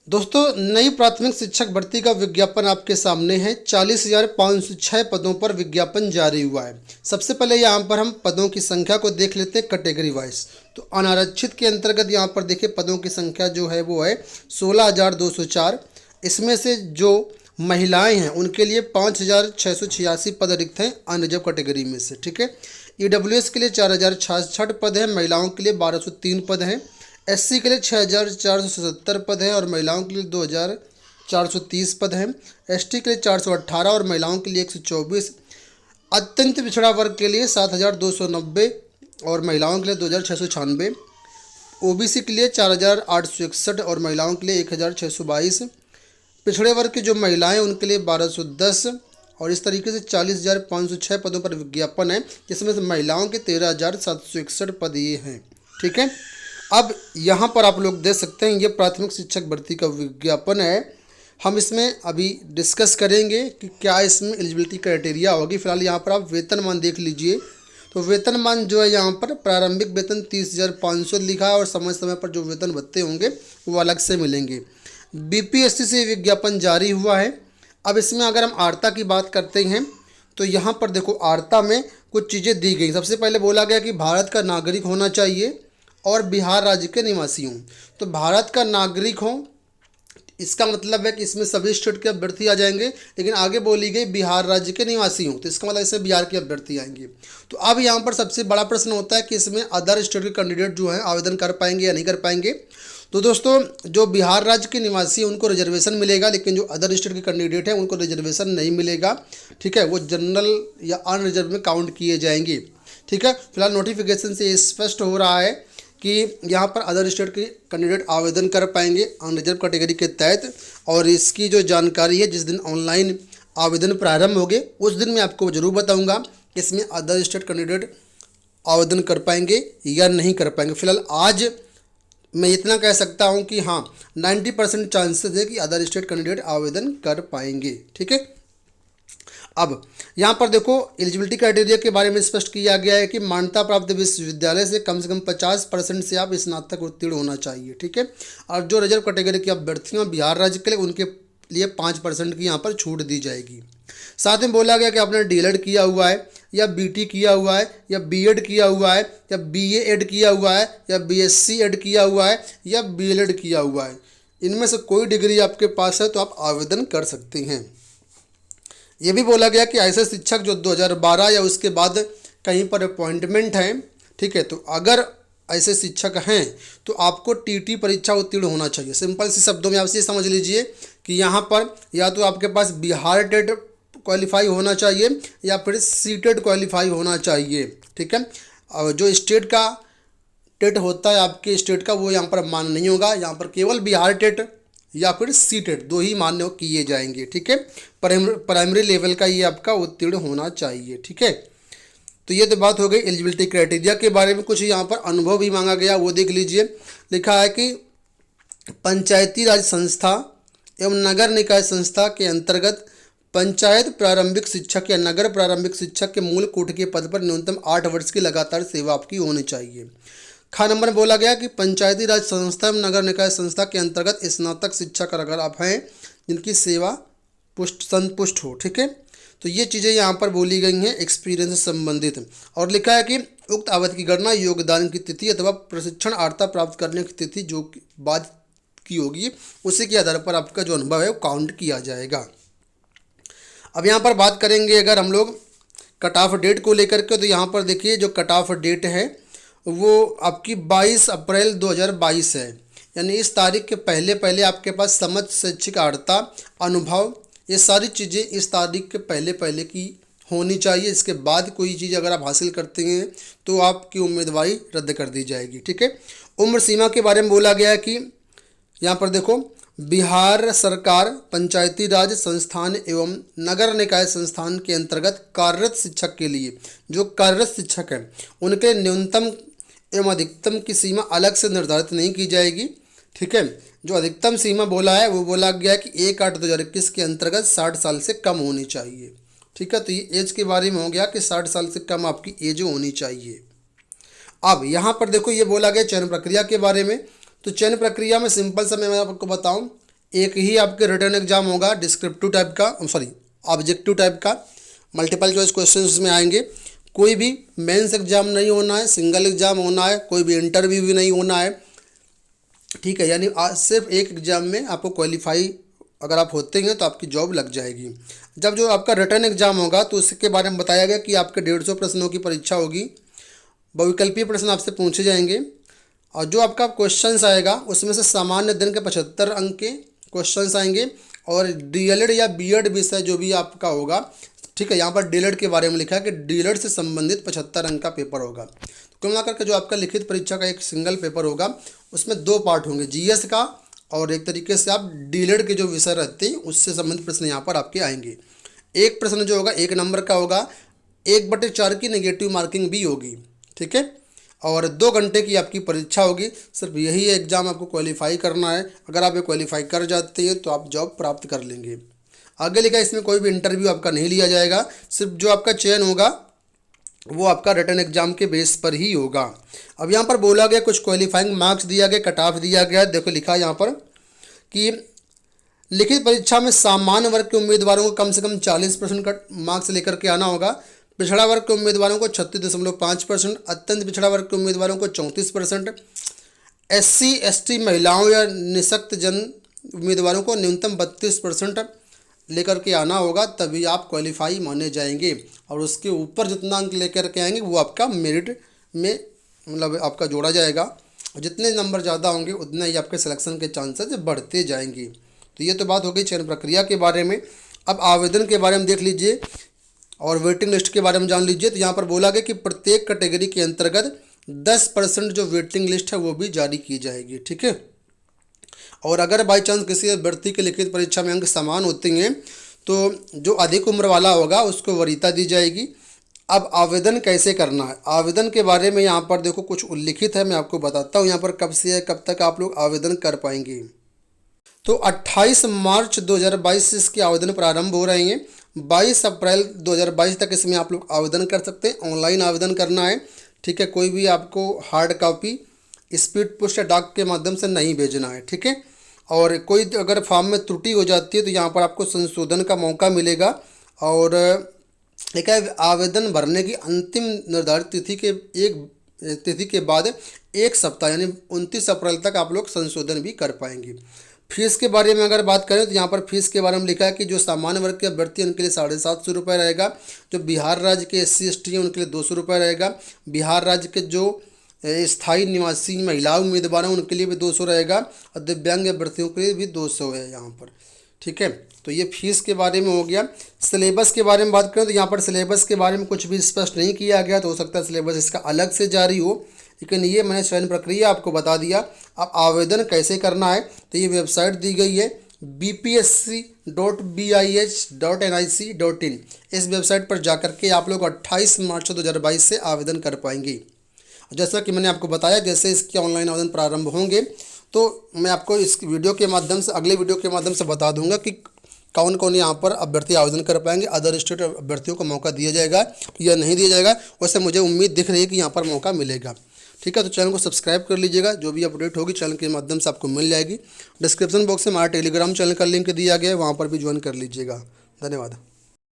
दोस्तों, नई प्राथमिक शिक्षक भर्ती का विज्ञापन आपके सामने है। 40,506 पदों पर विज्ञापन जारी हुआ है। सबसे पहले यहाँ पर हम पदों की संख्या को देख लेते हैं कैटेगरी वाइज। तो अनारक्षित के अंतर्गत यहाँ पर देखिए पदों की संख्या जो है वो है 16,204। इसमें से जो महिलाएं हैं उनके लिए 5,686 पद रिक्त हैं अनरिजर्व कैटेगरी में से। ठीक है। ईडब्ल्यूएस के लिए 4,066 पद हैं, महिलाओं के लिए 1,203 पद हैं। एससी के लिए 6,477 पद हैं और महिलाओं के लिए 2,430 पद हैं। एसटी के लिए 418 और महिलाओं के लिए 124। अत्यंत पिछड़ा वर्ग के लिए 7,290 और महिलाओं के लिए 2,696। ओबीसी के लिए 4,861 और महिलाओं के लिए 1,622। पिछड़े वर्ग की जो महिलाएं हैं उनके लिए 1,210 और इस तरीके से 40,506 पदों पर विज्ञापन है, जिसमें से महिलाओं के 13,761 पद ये हैं। ठीक है। अब यहाँ पर आप लोग देख सकते हैं ये प्राथमिक शिक्षक भर्ती का विज्ञापन है। हम इसमें अभी डिस्कस करेंगे कि क्या इसमें एलिजिबिलिटी क्राइटेरिया होगी। फिलहाल यहाँ पर आप वेतनमान देख लीजिए। तो वेतनमान जो है यहाँ पर प्रारंभिक वेतन 30,500 लिखा है और समय समय पर जो वेतन भत्ते होंगे वो अलग से मिलेंगे। बीपीएससी से विज्ञापन जारी हुआ है। अब इसमें अगर हम आर्ता की बात करते हैं तो यहाँ पर देखो आर्ता में कुछ चीज़ें दी गई। सबसे पहले बोला गया कि भारत का नागरिक होना चाहिए और बिहार राज्य के निवासी हों। तो भारत का नागरिक हो, इसका मतलब है कि इसमें सभी स्टेट के अभ्यर्थी आ जाएंगे, लेकिन आगे बोली गई बिहार राज्य के निवासी हों, तो इसका मतलब इसमें बिहार के अभ्यर्थी आएंगे। तो अब यहाँ पर सबसे बड़ा प्रश्न होता है कि इसमें अदर स्टेट के कैंडिडेट जो हैं आवेदन कर पाएंगे या नहीं कर पाएंगे। तो दोस्तों, जो बिहार राज्य के निवासी हैं उनको रिजर्वेशन मिलेगा, लेकिन जो अदर स्टेट के कैंडिडेट हैं उनको रिजर्वेशन नहीं मिलेगा। ठीक है, वो जनरल या अनरिजर्व में काउंट किए जाएंगे। ठीक है। फिलहाल नोटिफिकेशन से स्पष्ट हो रहा है कि यहाँ पर अदर स्टेट के कैंडिडेट आवेदन कर पाएंगे अनरिजर्व कैटेगरी के तहत। और इसकी जो जानकारी है जिस दिन ऑनलाइन आवेदन प्रारंभ हो गए उस दिन मैं आपको ज़रूर बताऊंगा कि इसमें अदर स्टेट कैंडिडेट आवेदन कर पाएंगे या नहीं कर पाएंगे। फिलहाल आज मैं इतना कह सकता हूँ कि हाँ 90% चांसेस है कि अदर स्टेट कैंडिडेट आवेदन कर पाएंगे। ठीक है। अब यहाँ पर देखो एलिजिबिलिटी क्राइटेरिया के बारे में स्पष्ट किया गया है कि मान्यता प्राप्त विश्वविद्यालय से कम 50% से आप स्नातक उत्तीर्ण होना चाहिए। ठीक है। और जो रिजर्व कैटेगरी के अभ्यर्थी हैं बिहार राज्य के लिए उनके लिए 5% की यहाँ पर छूट दी जाएगी। साथ में बोला गया कि आपने डीएलएड किया हुआ है या बीटी किया हुआ है या बीएड किया हुआ है या बीए एड किया हुआ है या बीएससी एड किया हुआ है या बीएलएड किया हुआ है, इनमें से कोई डिग्री आपके पास है तो आप आवेदन कर सकते हैं। ये भी बोला गया कि ऐसे शिक्षक जो 2012 या उसके बाद कहीं पर अपॉइंटमेंट हैं, ठीक है, तो अगर ऐसे शिक्षक हैं तो आपको टीटी परीक्षा उत्तीर्ण होना चाहिए। सिंपल सी शब्दों में आप ये समझ लीजिए कि यहाँ पर या तो आपके पास बिहार टेट क्वालिफाई होना चाहिए या फिर सीटेट क्वालिफाई होना चाहिए। ठीक है। और जो स्टेट का टेट होता है आपके स्टेट का वो यहाँ पर मान्य नहीं होगा। यहाँ पर केवल बिहार टेट या फिर सीटेट दो ही मान्य किए जाएंगे। ठीक है। प्राइमरी लेवल का ये आपका उत्तीर्ण होना चाहिए। ठीक है। तो ये तो बात हो गई एलिजिबिलिटी क्राइटेरिया के बारे में। कुछ यहाँ पर अनुभव भी मांगा गया, वो देख लीजिए। लिखा है कि पंचायती राज संस्था एवं नगर निकाय संस्था के अंतर्गत पंचायत प्रारंभिक शिक्षक या नगर प्रारंभिक शिक्षक के मूल कोटि के पद पर न्यूनतम 8 वर्ष की लगातार सेवा आपकी होनी चाहिए। खा नंबर बोला गया कि पंचायती राज संस्था एवं नगर निकाय संस्था के अंतर्गत स्नातक शिक्षक अगर आप हैं जिनकी सेवा संतुष्ट हो। ठीक है। तो ये चीज़ें यहाँ पर बोली गई हैं एक्सपीरियंस से संबंधित। और लिखा है कि उक्त अवधि की गणना योगदान की तिथि अथवा प्रशिक्षण अर्हता प्राप्त करने की तिथि जो बाद की होगी उसी के आधार पर आपका जो अनुभव है वो काउंट किया जाएगा। अब यहाँ पर बात करेंगे अगर हम लोग कट ऑफ डेट को लेकर के, तो यहाँ पर देखिए जो कट ऑफ डेट है वो आपकी 22 अप्रैल 2022 है। यानी इस तारीख के पहले पहले आपके पास समझ, शैक्षिक अर्हता, अनुभव, ये सारी चीज़ें इस तारीख के पहले पहले की होनी चाहिए। इसके बाद कोई चीज़ अगर आप हासिल करते हैं तो आपकी उम्मीदवारी रद्द कर दी जाएगी। ठीक है। उम्र सीमा के बारे में बोला गया है कि यहाँ पर देखो बिहार सरकार पंचायती राज संस्थान एवं नगर निकाय संस्थान के अंतर्गत कार्यरत शिक्षक के लिए जो कार्यरत शिक्षक हैं उनके न्यूनतम एवं अधिकतम की सीमा अलग से निर्धारित नहीं की जाएगी। ठीक है। जो अधिकतम सीमा बोला है वो बोला गया है कि 1/8/2021 के अंतर्गत 60 साल से कम होनी चाहिए। ठीक है। तो ये एज के बारे में हो गया कि 60 साल से कम आपकी एज होनी चाहिए। अब यहाँ पर देखो ये बोला गया चयन प्रक्रिया के बारे में। तो चयन प्रक्रिया में सिंपल सा मैं आपको बताऊं, एक ही आपके रिटर्न एग्जाम होगा डिस्क्रिप्टिव टाइप का, सॉरी ऑब्जेक्टिव टाइप का, मल्टीपल चॉइस क्वेश्चन इसमें आएंगे। कोई भी मेंस एग्जाम नहीं होना है, सिंगल एग्जाम होना है, कोई भी इंटरव्यू भी नहीं होना है, ठीक है। यानी आज सिर्फ एक एग्जाम में आपको क्वालिफाई अगर आप होते हैं तो आपकी जॉब लग जाएगी। जब जो आपका रिटर्न एग्जाम होगा तो उसके बारे में बताया गया कि आपके 150 प्रश्नों की परीक्षा होगी, बहुविकल्पीय प्रश्न आपसे पूछे जाएंगे और जो आपका क्वेश्चंस आएगा उसमें से सामान्य दिन के 75 अंक के क्वेश्चंस आएंगे और डीएलएड या बीएड विषय जो भी आपका होगा, ठीक है। यहाँ पर डीएलएड के बारे में लिखा है कि डीएलएड से संबंधित 75 अंक का पेपर होगा। तो कुल मिलाकर के जो आपका लिखित परीक्षा का एक सिंगल पेपर होगा उसमें 2 पार्ट होंगे, जीएस का और एक तरीके से आप डीएलएड के जो विषय रहते हैं उससे संबंधित प्रश्न यहाँ पर आपके आएंगे। एक प्रश्न जो होगा 1 नंबर का होगा, 1/4 की नेगेटिव मार्किंग भी होगी, ठीक है। और 2 घंटे की आपकी परीक्षा होगी। सिर्फ यही एग्ज़ाम आपको क्वालिफाई करना है। अगर आप ये क्वालिफाई कर जाते हैं तो आप जॉब प्राप्त कर लेंगे। आगे लिखा है इसमें कोई भी इंटरव्यू आपका नहीं लिया जाएगा, सिर्फ जो आपका चयन होगा वो आपका रिटर्न एग्जाम के बेस पर ही होगा। अब यहाँ पर बोला गया कुछ क्वालिफाइंग मार्क्स दिया गया, कट ऑफ दिया गया। देखो लिखा है यहाँ पर कि लिखित परीक्षा में सामान्य वर्ग के उम्मीदवारों को कम से कम 40% का मार्क्स लेकर के आना होगा। पिछड़ा वर्ग के उम्मीदवारों को 36.5%, अत्यंत पिछड़ा वर्ग के उम्मीदवारों को 34%, SC ST महिलाओं या निःशक्त जन उम्मीदवारों को न्यूनतम 32% लेकर के आना होगा, तभी आप क्वालिफाई माने जाएंगे। और उसके ऊपर जितना अंक लेकर के आएंगे वो आपका मेरिट में मतलब आपका जोड़ा जाएगा। और जितने नंबर ज़्यादा होंगे उतना ही आपके सिलेक्शन के चांसेस बढ़ते जाएंगे। तो ये तो बात हो गई चयन प्रक्रिया के बारे में। अब आवेदन के बारे में देख लीजिए और वेटिंग लिस्ट के बारे में जान लीजिए। तो यहाँ पर बोला गया कि प्रत्येक कैटेगरी के अंतर्गत 10% जो वेटिंग लिस्ट है वो भी जारी की जाएगी, ठीक है। और अगर बाई चांस किसी अभ्यर्थी के लिखित परीक्षा में अंक समान होते हैं तो जो अधिक उम्र वाला होगा उसको वरीयता दी जाएगी। अब आवेदन कैसे करना है, आवेदन के बारे में यहाँ पर देखो कुछ उल्लिखित है, मैं आपको बताता हूँ यहाँ पर कब से कब तक आप लोग आवेदन कर पाएंगे। तो 28 मार्च 2022 से इसके आवेदन प्रारंभ हो रहे हैं। 22 अप्रैल 2022 तक इसमें आप लोग आवेदन कर सकते हैं। ऑनलाइन आवेदन करना है, ठीक है। कोई भी आपको हार्ड कॉपी स्पीड पोस्ट या डाक के माध्यम से नहीं भेजना है, ठीक है। और कोई अगर फॉर्म में त्रुटि हो जाती है तो यहाँ पर आपको संशोधन का मौका मिलेगा। और एक है आवेदन भरने की अंतिम निर्धारित तिथि के बाद 1 सप्ताह यानी 29 अप्रैल तक आप लोग संशोधन भी कर पाएंगे। फीस के बारे में अगर बात करें तो यहाँ पर फीस के बारे में लिखा है कि जो सामान्य वर्ग के अभ्यर्थी हैं उनके लिए 750 रुपये रहेगा। जो बिहार राज्य के SC ST हैं उनके लिए 200 रुपये रहेगा। बिहार राज्य के जो स्थायी निवासी महिला उम्मीदवार हैं उनके लिए भी 200 रहेगा और दिव्यांग अभ्यर्थियों के लिए भी 200 है यहाँ पर, ठीक है। तो ये फीस के बारे में हो गया। सिलेबस के बारे में बात करें तो यहाँ पर सिलेबस के बारे में कुछ भी स्पष्ट नहीं किया गया, तो हो सकता है सिलेबस इसका अलग से जारी हो, लेकिन ये मैंने चयन प्रक्रिया आपको बता दिया। अब आवेदन कैसे करना है तो ये वेबसाइट दी गई है bpsc.bih.nic.in। इस वेबसाइट पर जाकर के आप लोग 28 मार्च 2022 से आवेदन कर पाएंगे। जैसा कि मैंने आपको बताया जैसे इसके ऑनलाइन आवेदन प्रारंभ होंगे तो मैं आपको इस वीडियो के माध्यम से अगले वीडियो के माध्यम से बता दूंगा कि कौन कौन यहाँ पर अभ्यर्थी आवेदन कर पाएंगे। अदर स्टेट अभ्यर्थियों को मौका दिया जाएगा या नहीं दिया जाएगा, वैसे मुझे उम्मीद दिख रही है कि यहाँ पर मौका मिलेगा, ठीक है। तो चैनल को सब्सक्राइब कर लीजिएगा, जो भी अपडेट होगी चैनल के माध्यम से आपको मिल जाएगी। डिस्क्रिप्शन बॉक्स में हमारा टेलीग्राम चैनल का लिंक दिया गया है, वहाँ पर भी ज्वाइन कर लीजिएगा। धन्यवाद।